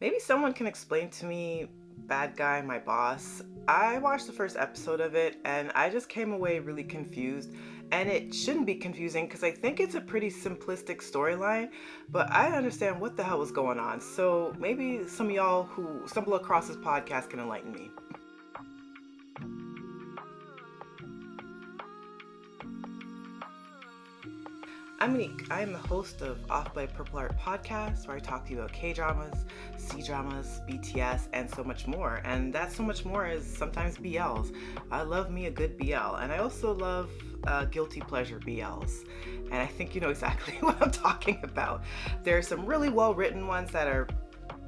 Maybe someone can explain to me Bad Guy, My Boss. I watched the first episode of it and I just came away really confused. And it shouldn't be confusing because I think it's a pretty simplistic storyline, but I don't understand what the hell was going on. So maybe some of y'all who stumble across this podcast can enlighten me. I'm Monique. I am the host of Off by Purple Heart podcast, where I talk to you about K-dramas, C-dramas, BTS, and so much more. And that so much more is sometimes BLs. I love me a good BL, and I also love guilty pleasure BLs. And I think you know exactly what I'm talking about. There are some really well-written ones that are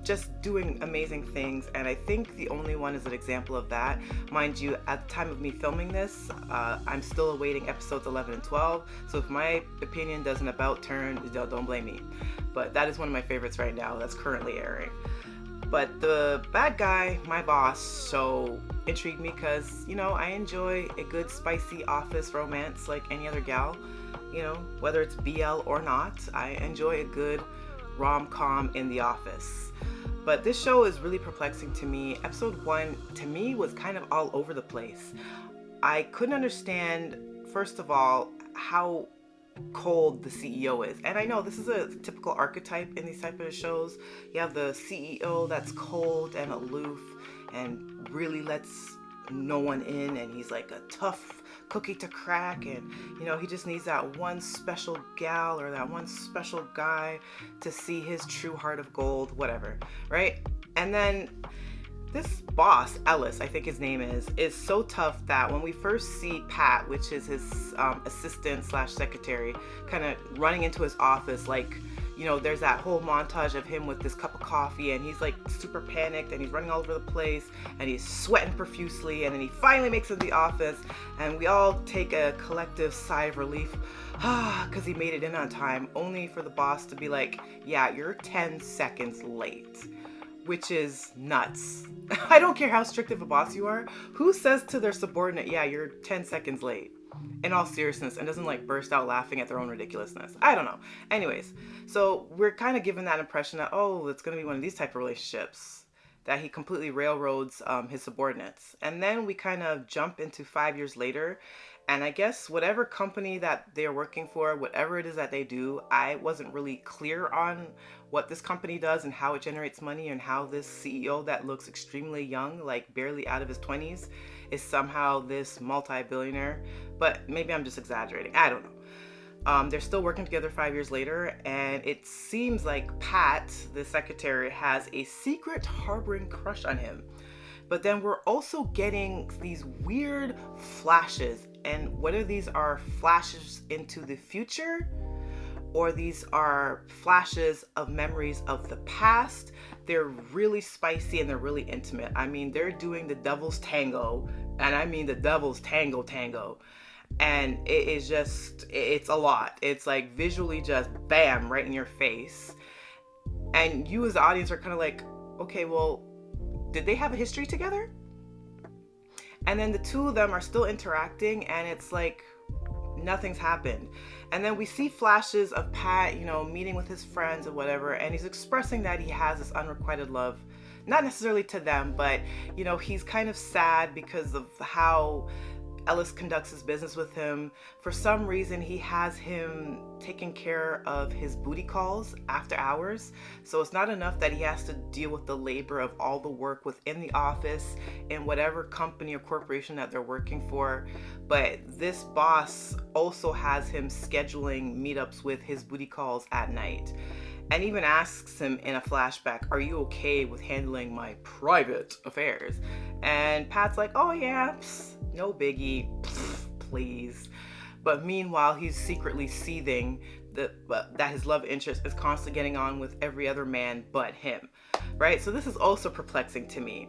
just doing amazing things, and I think the only one is an example of that. Mind you, at the time of me filming this, I'm still awaiting episodes 11 and 12, so if my opinion doesn't about turn, don't blame me. But that is one of my favorites right now that's currently airing. But the Bad Guy, My Boss show intrigued me because, you know, I enjoy a good spicy office romance like any other gal. You know, whether it's BL or not, I enjoy a good rom-com in the office. But this show is really perplexing to me. Episode 1, to me, was kind of all over the place. I couldn't understand, first of all, how cold the CEO is. And I know this is a typical archetype in these type of shows. You have the CEO that's cold and aloof and really lets no one in, and he's like a tough cookie to crack, and you know, he just needs that one special gal or that one special guy to see his true heart of gold, whatever, right? And then this boss, Ellis, I think his name is so tough that when we first see Pat, which is his assistant slash secretary, kind of running into his office, like, you know, there's that whole montage of him with this cup of coffee, and he's like super panicked, and he's running all over the place, and he's sweating profusely, and then he finally makes it to the office, and we all take a collective sigh of relief, because he made it in on time, only for the boss to be like, yeah, you're 10 seconds late. Which is nuts. I don't care how strict of a boss you are. Who says to their subordinate, yeah, you're 10 seconds late? In all seriousness, and doesn't like burst out laughing at their own ridiculousness. I don't know. Anyways, so we're kind of given that impression that, oh, it's going to be one of these type of relationships, that he completely railroads his subordinates. And then we kind of jump into 5 years later, and I guess whatever company that they're working for, whatever it is that they do, I wasn't really clear on what this company does and how it generates money, and how this CEO that looks extremely young, like barely out of his 20s, is somehow this multi-billionaire. But maybe I'm just exaggerating. I don't know. They're still working together 5 years later, and it seems like Pat, the secretary, has a secret harboring crush on him. But then we're also getting these weird flashes, and whether these are flashes into the future or these are flashes of memories of the past, they're really spicy and they're really intimate. I mean, they're doing the devil's tango, and I mean the devil's tango. And it is just, it's a lot. It's like visually just bam, right in your face. And you as the audience are kind of like, okay, well, did they have a history together? And then the two of them are still interacting, and it's like nothing's happened. And then we see flashes of Pat, you know, meeting with his friends or whatever, and he's expressing that he has this unrequited love, not necessarily to them, but you know, he's kind of sad because of how Ellis conducts his business with him. For some reason, he has him taking care of his booty calls after hours. So it's not enough that he has to deal with the labor of all the work within the office in whatever company or corporation that they're working for, but this boss also has him scheduling meetups with his booty calls at night. And even asks him in a flashback, are you okay with handling my private affairs? And Pat's like, oh yeah, no biggie, please. But meanwhile, he's secretly seething that his love interest is constantly getting on with every other man but him, right? So this is also perplexing to me.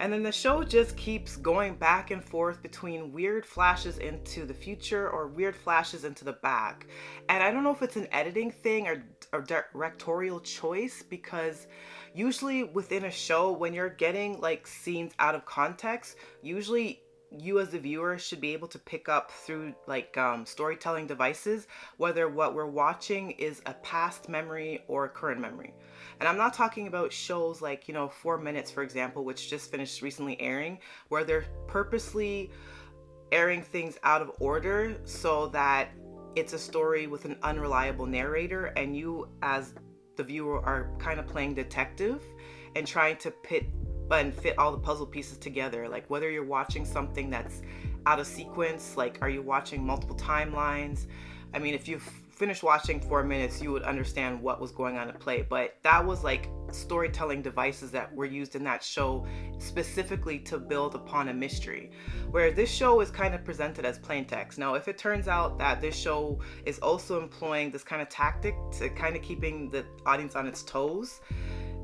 And then the show just keeps going back and forth between weird flashes into the future or weird flashes into the back. And I don't know if it's an editing thing or directorial choice, because usually within a show, when you're getting like scenes out of context, usually you as the viewer should be able to pick up through like storytelling devices whether what we're watching is a past memory or a current memory. And I'm not talking about shows like 4 Minutes, for example, which just finished recently airing, where they're purposely airing things out of order so that it's a story with an unreliable narrator, and you as the viewer are kind of playing detective and trying to fit all the puzzle pieces together. Like whether you're watching something that's out of sequence, like are you watching multiple timelines? I mean, if you finished watching 4 Minutes, you would understand what was going on at play. But that was like storytelling devices that were used in that show specifically to build upon a mystery, where this show is kind of presented as plain text. Now, if it turns out that this show is also employing this kind of tactic to kind of keeping the audience on its toes,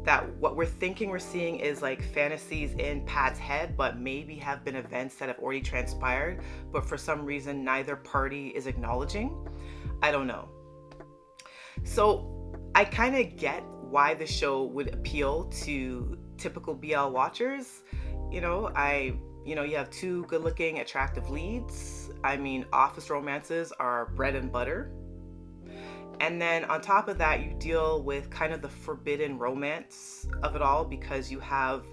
that what we're thinking we're seeing is like fantasies in Pat's head, but maybe have been events that have already transpired, but for some reason neither party is acknowledging, I don't know. So I kind of get why the show would appeal to typical BL watchers. You have two good-looking, attractive leads. I mean, office romances are bread and butter. And then on top of that, you deal with kind of the forbidden romance of it all, because you have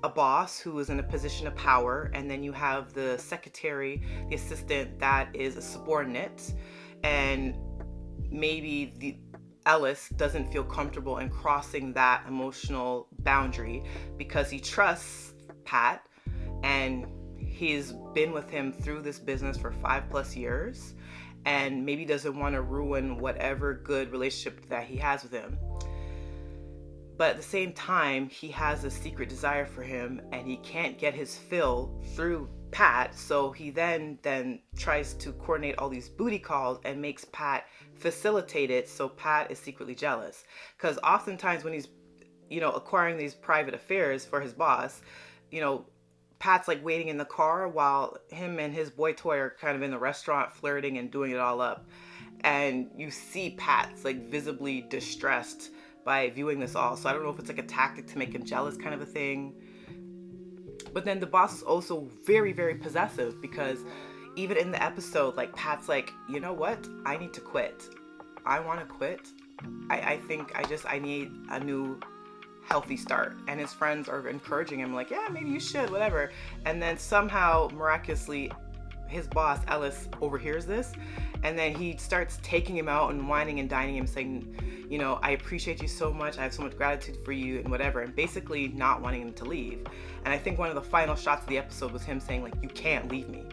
a boss who is in a position of power, and then you have the secretary, the assistant, that is a subordinate, and maybe Ellis doesn't feel comfortable in crossing that emotional boundary because he trusts Pat, and he's been with him through this business for 5+ years, and maybe doesn't want to ruin whatever good relationship that he has with him. But at the same time, he has a secret desire for him, and he can't get his fill through Pat, so he then tries to coordinate all these booty calls and makes Pat facilitate it, so Pat is secretly jealous. Because oftentimes when he's acquiring these private affairs for his boss, Pat's like waiting in the car while him and his boy toy are kind of in the restaurant flirting and doing it all up, and you see Pat's like visibly distressed by viewing this all. So I don't know if it's like a tactic to make him jealous kind of a thing. But then the boss is also very, very possessive, because even in the episode, like Pat's like, you know what? I need to quit. I want to quit. I think I need a new healthy start. And his friends are encouraging him like, yeah, maybe you should, whatever. And then somehow, miraculously, his boss, Ellis, overhears this. And then he starts taking him out and whining and dining him, saying, I appreciate you so much. I have so much gratitude for you and whatever. And basically not wanting him to leave. And I think one of the final shots of the episode was him saying, like, you can't leave me.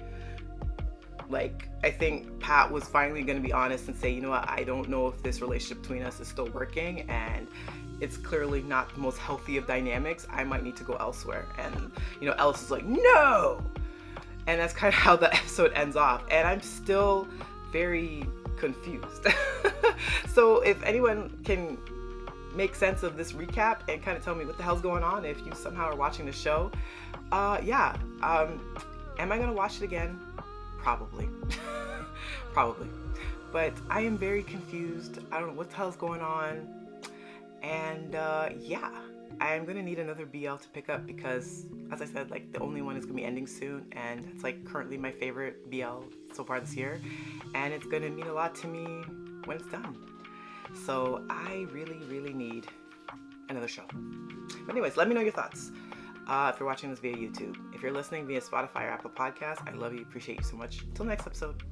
Like, I think Pat was finally going to be honest and say, you know what, I don't know if this relationship between us is still working, and it's clearly not the most healthy of dynamics. I might need to go elsewhere. And, Ellis is like, no! And that's kind of how the episode ends off. And I'm still very confused. So if anyone can make sense of this recap and kind of tell me what the hell's going on, if you somehow are watching the show, am I going to watch it again? Probably. Probably. But I am very confused. I don't know what the hell's going on. And I'm going to need another BL to pick up because, as I said, like the only one is going to be ending soon, and it's like currently my favorite BL so far this year, and it's going to mean a lot to me when it's done. So I really, really need another show. But anyways, let me know your thoughts. If you're watching this via YouTube. If you're listening via Spotify or Apple Podcasts, I love you, appreciate you so much. Till next episode.